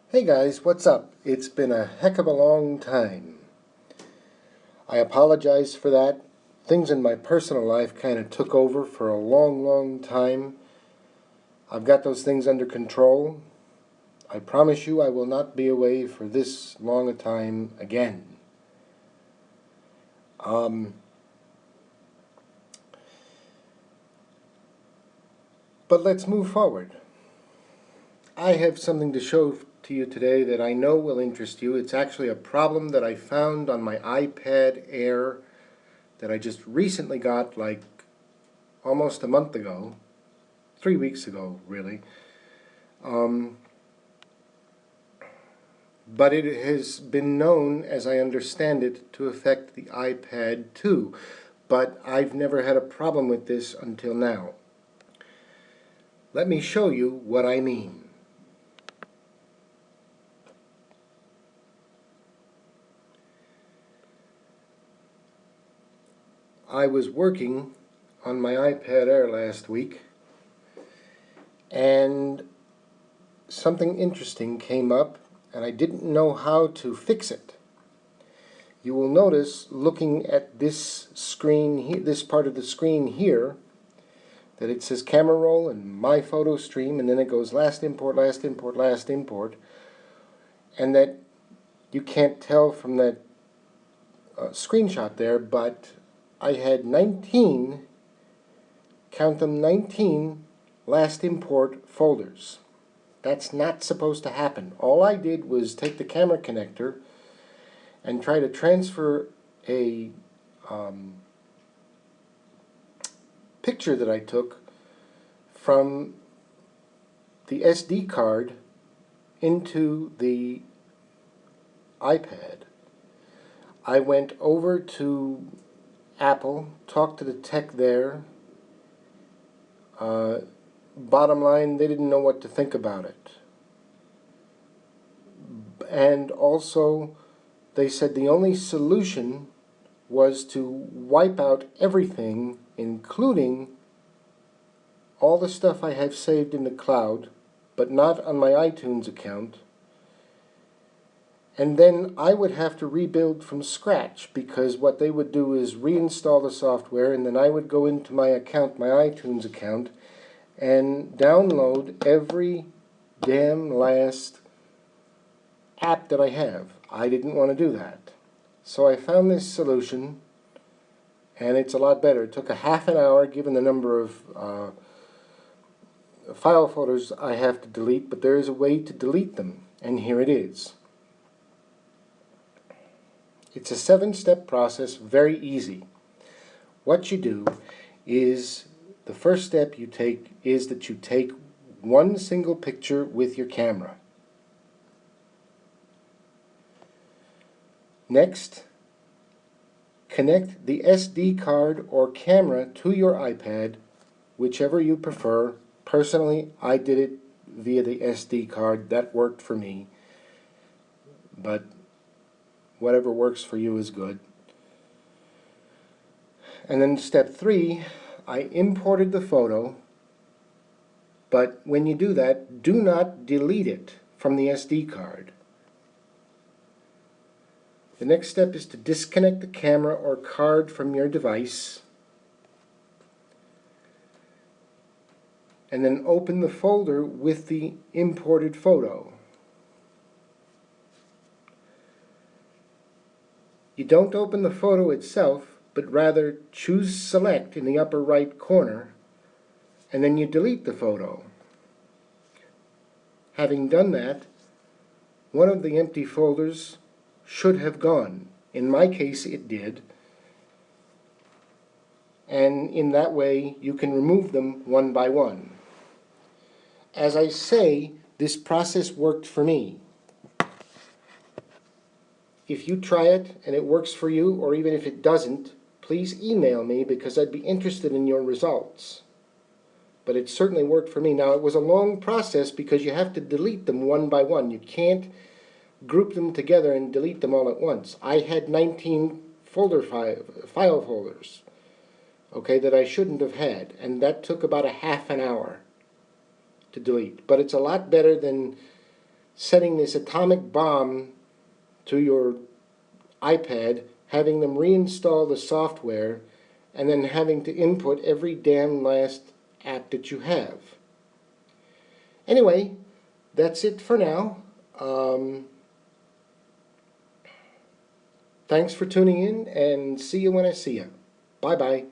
Hey guys, what's up? It's been a heck of a long time. I apologize for that. Things in my personal life kind of took over for a long time. I've got those things under control. I promise you I will not be away for this long a time again. But let's move forward. I have something to show to you today that I know will interest you. It's actually a problem that I found on my iPad Air that I just recently got, like almost a month ago. 3 weeks ago, really. But it has been known, as I understand it, to affect the iPad too. But I've never had a problem with this until now. Let me show you what I mean. I was working on my iPad Air last week, and something interesting came up, and I didn't know how to fix it. You will notice, looking at this screen, this part of the screen here, that it says camera roll and my photo stream, and then it goes last import, last import, last import, and that you can't tell from that screenshot there, but I had 19, count them, 19 last import folders. That's not supposed to happen. All I did was take the camera connector and try to transfer a picture that I took from the SD card into the iPad. I went over to Apple, talked to the tech there. Bottom line, they didn't know what to think about it. And also, they said the only solution was to wipe out everything, including all the stuff I have saved in the cloud, but not on my iTunes account. And then I would have to rebuild from scratch, because what they would do is reinstall the software, and then I would go into my account, my iTunes account, and download every damn last app that I have. I didn't want to do that. So I found this solution, and it's a lot better. It took a half an hour given the number of file folders I have to delete, but there is a way to delete them, and here it is. It's a 7-step process, very easy. What you do is, the first step you take is that you take one single picture with your camera. Next, connect the SD card or camera to your iPad, whichever you prefer. Personally, I did it via the SD card. That worked for me. But whatever works for you is good. And then step 3, I imported the photo, but when you do that, do not delete it from the SD card. The next step is to disconnect the camera or card from your device, and then open the folder with the imported photo. You don't open the photo itself, but rather choose Select in the upper right corner, and then you delete the photo. Having done that, one of the empty folders should have gone. In my case, it did. And in that way, you can remove them one by one. As I say, this process worked for me. If you try it and it works for you, or even if it doesn't, please email me, because I'd be interested in your results. But it certainly worked for me. Now, it was a long process because you have to delete them one by one. You can't group them together and delete them all at once. I had 19 file folders, okay, that I shouldn't have had, and that took about a half an hour to delete. But it's a lot better than setting this atomic bomb to your iPad, having them reinstall the software, and then having to input every damn last app that you have. Anyway, that's it for now. Thanks for tuning in, and see you when I see you. Bye-bye.